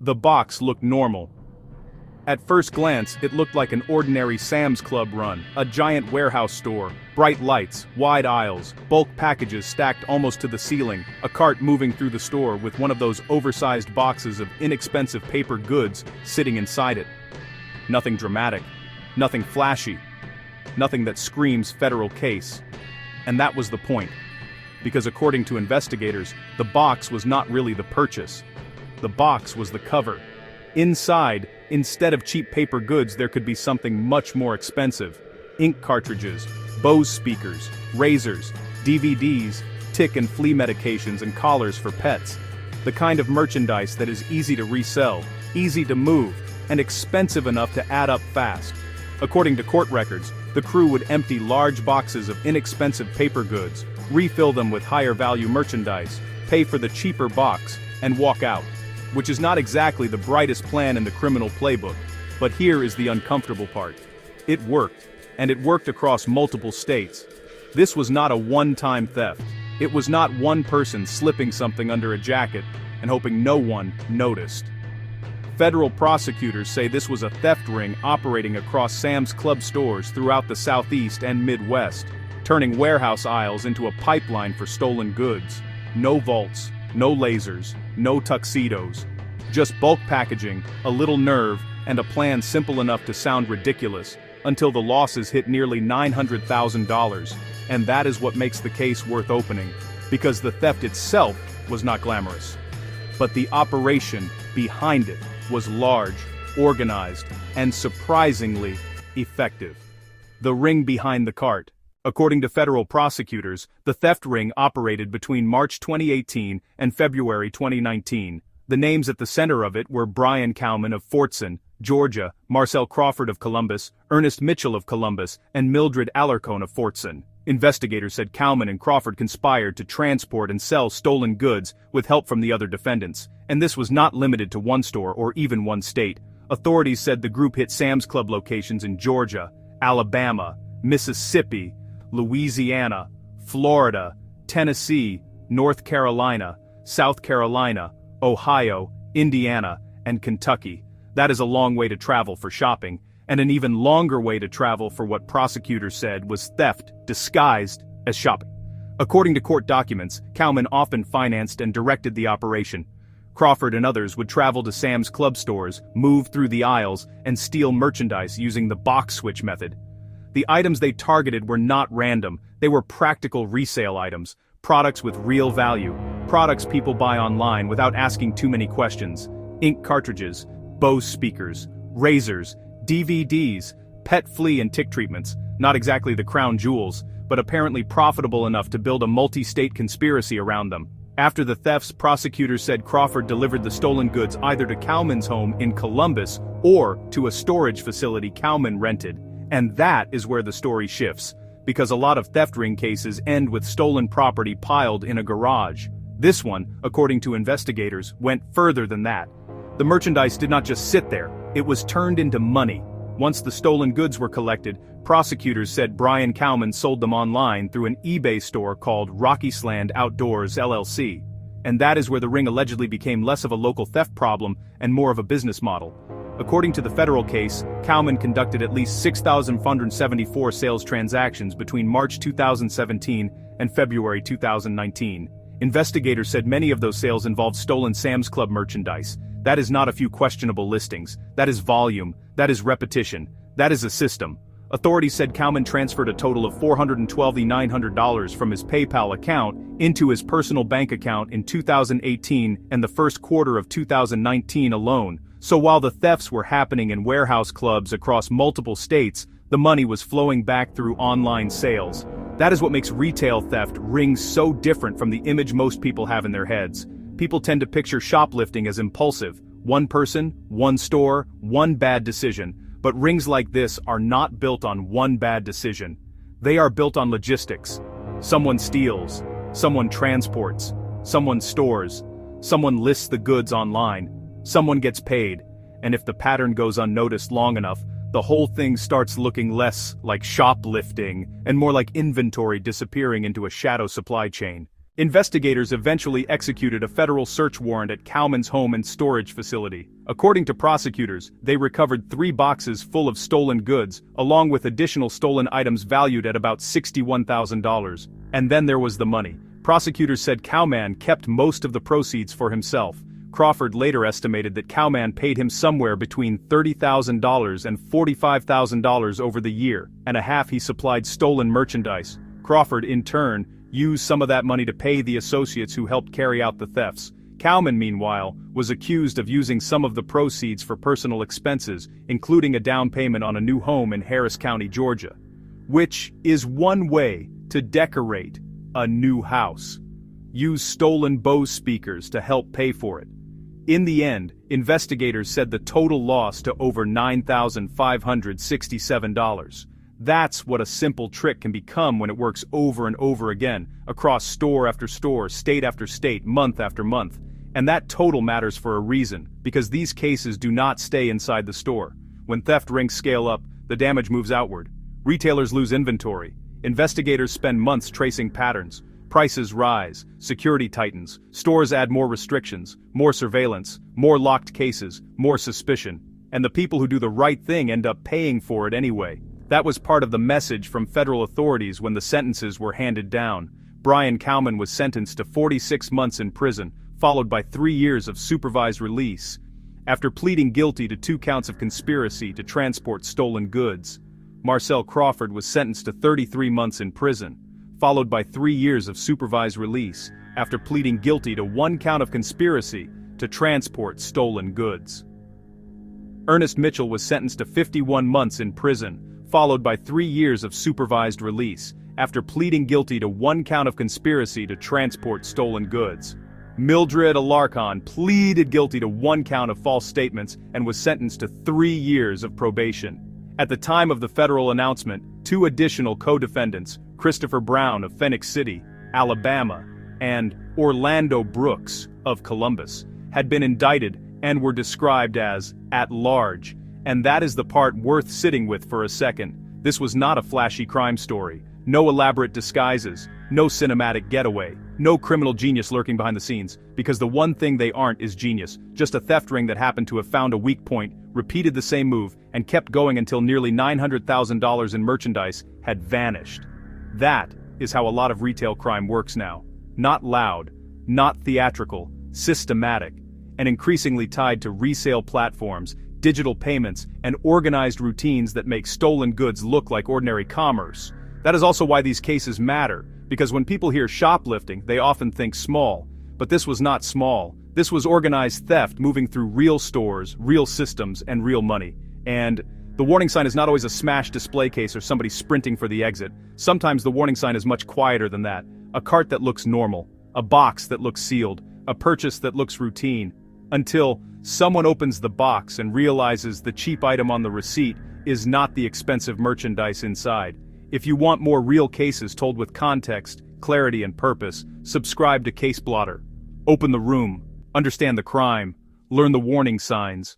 The box looked normal. At first glance, it looked like an ordinary Sam's Club run, a giant warehouse store, bright lights, wide aisles, bulk packages stacked almost to the ceiling, a cart moving through the store with one of those oversized boxes of inexpensive paper goods sitting inside it. Nothing dramatic, nothing flashy, nothing that screams federal case. And that was the point. Because according to investigators, the box was not really the purchase. The box was the cover. Inside, instead of cheap paper goods, there could be something much more expensive. Ink cartridges, Bose speakers, razors, DVDs, tick and flea medications and collars for pets. The kind of merchandise that is easy to resell, easy to move, and expensive enough to add up fast. According to court records, the crew would empty large boxes of inexpensive paper goods, refill them with higher value merchandise, pay for the cheaper box, and walk out. Which is not exactly the brightest plan in the criminal playbook, but here is the uncomfortable part. It worked, and it worked across multiple states. This was not a one-time theft. It was not one person slipping something under a jacket and hoping no one noticed. Federal prosecutors say this was a theft ring operating across Sam's Club stores throughout the Southeast and Midwest, turning warehouse aisles into a pipeline for stolen goods. No vaults, no lasers, no tuxedos. Just bulk packaging, a little nerve, and a plan simple enough to sound ridiculous, until the losses hit nearly $900,000, and that is what makes the case worth opening, because the theft itself was not glamorous. But the operation behind it was large, organized, and surprisingly effective. The ring behind the cart. According to federal prosecutors, the theft ring operated between March 2018 and February 2019. The names at the center of it were Brian Cowman of Fortson, Georgia, Marcel Crawford of Columbus, Ernest Mitchell of Columbus, and Mildred Alarcon of Fortson. Investigators said Cowman and Crawford conspired to transport and sell stolen goods with help from the other defendants, and this was not limited to one store or even one state. Authorities said the group hit Sam's Club locations in Georgia, Alabama, Mississippi, Louisiana, Florida, Tennessee, North Carolina, South Carolina, Ohio, Indiana, and Kentucky. That is a long way to travel for shopping, and an even longer way to travel for what prosecutors said was theft disguised as shopping. According to court documents, Cowman often financed and directed the operation. Crawford and others would travel to Sam's Club stores, move through the aisles, and steal merchandise using the box switch method. The items they targeted were not random, they were practical resale items, products with real value, products people buy online without asking too many questions. Ink cartridges, Bose speakers, razors, DVDs, pet flea and tick treatments, not exactly the crown jewels, but apparently profitable enough to build a multi-state conspiracy around them. After the thefts, prosecutors said Crawford delivered the stolen goods either to Cowman's home in Columbus or to a storage facility Cowman rented. And that is where the story shifts, because a lot of theft ring cases end with stolen property piled in a garage. This one, according to investigators, went further than that. The merchandise did not just sit there, it was turned into money. Once the stolen goods were collected, prosecutors said Brian Cowman sold them online through an eBay store called Rockysland Outdoors LLC. And that is where the ring allegedly became less of a local theft problem and more of a business model. According to the federal case, Cowman conducted at least 6,474 sales transactions between March 2017 and February 2019. Investigators said many of those sales involved stolen Sam's Club merchandise. That is not a few questionable listings, that is volume, that is repetition, that is a system. Authorities said Cowman transferred a total of $412,900 from his PayPal account into his personal bank account in 2018 and the first quarter of 2019 alone. So while the thefts were happening in warehouse clubs across multiple states, the money was flowing back through online sales. That is what makes retail theft rings so different from the image most people have in their heads. People tend to picture shoplifting as impulsive. One person, one store, one bad decision. But rings like this are not built on one bad decision. They are built on logistics. Someone steals, someone transports, someone stores, someone lists the goods online, someone gets paid, and if the pattern goes unnoticed long enough, the whole thing starts looking less like shoplifting and more like inventory disappearing into a shadow supply chain. Investigators eventually executed a federal search warrant at Cowman's home and storage facility. According to prosecutors, they recovered 3 boxes full of stolen goods, along with additional stolen items valued at about $61,000. And then there was the money. Prosecutors said Cowman kept most of the proceeds for himself. Crawford later estimated that Cowman paid him somewhere between $30,000 and $45,000 over the year and a half he supplied stolen merchandise. Crawford, in turn, used some of that money to pay the associates who helped carry out the thefts. Cowman, meanwhile, was accused of using some of the proceeds for personal expenses, including a down payment on a new home in Harris County, Georgia. Which is one way to decorate a new house. Use stolen Bose speakers to help pay for it. In the end, investigators said the total loss to over $9,567. That's what a simple trick can become when it works over and over again, across store after store, state after state, month after month. And that total matters for a reason, because these cases do not stay inside the store. When theft rings scale up, the damage moves outward. Retailers lose inventory. Investigators spend months tracing patterns. Prices rise, security tightens, stores add more restrictions, more surveillance, more locked cases, more suspicion. And the people who do the right thing end up paying for it anyway. That was part of the message from federal authorities when the sentences were handed down. Brian Cowman was sentenced to 46 months in prison, followed by 3 years of supervised release, after pleading guilty to 2 counts of conspiracy to transport stolen goods. Marcel Crawford was sentenced to 33 months in prison, followed by 3 years of supervised release, after pleading guilty to 1 count of conspiracy to transport stolen goods. Ernest Mitchell was sentenced to 51 months in prison, followed by 3 years of supervised release, after pleading guilty to 1 count of conspiracy to transport stolen goods. Mildred Alarcon pleaded guilty to 1 count of false statements and was sentenced to 3 years of probation. At the time of the federal announcement, 2 additional co-defendants, Christopher Brown of Phoenix City, Alabama, and Orlando Brooks of Columbus, had been indicted and were described as at large. And that is the part worth sitting with for a second. This was not a flashy crime story. No elaborate disguises, no cinematic getaway, no criminal genius lurking behind the scenes, because the one thing they aren't is genius, just a theft ring that happened to have found a weak point, repeated the same move, and kept going until nearly $900,000 in merchandise had vanished. That is how a lot of retail crime works now. Not loud, not theatrical, systematic, and increasingly tied to resale platforms, digital payments, and organized routines that make stolen goods look like ordinary commerce. That is also why these cases matter, because when people hear shoplifting, they often think small. But this was not small. This was organized theft moving through real stores, real systems, and real money. And the warning sign is not always a smashed display case or somebody sprinting for the exit. Sometimes the warning sign is much quieter than that. A cart that looks normal, a box that looks sealed, a purchase that looks routine, until someone opens the box and realizes the cheap item on the receipt is not the expensive merchandise inside. If you want more real cases told with context, clarity, and purpose, subscribe to CaseBlotter. Open the room, understand the crime, learn the warning signs,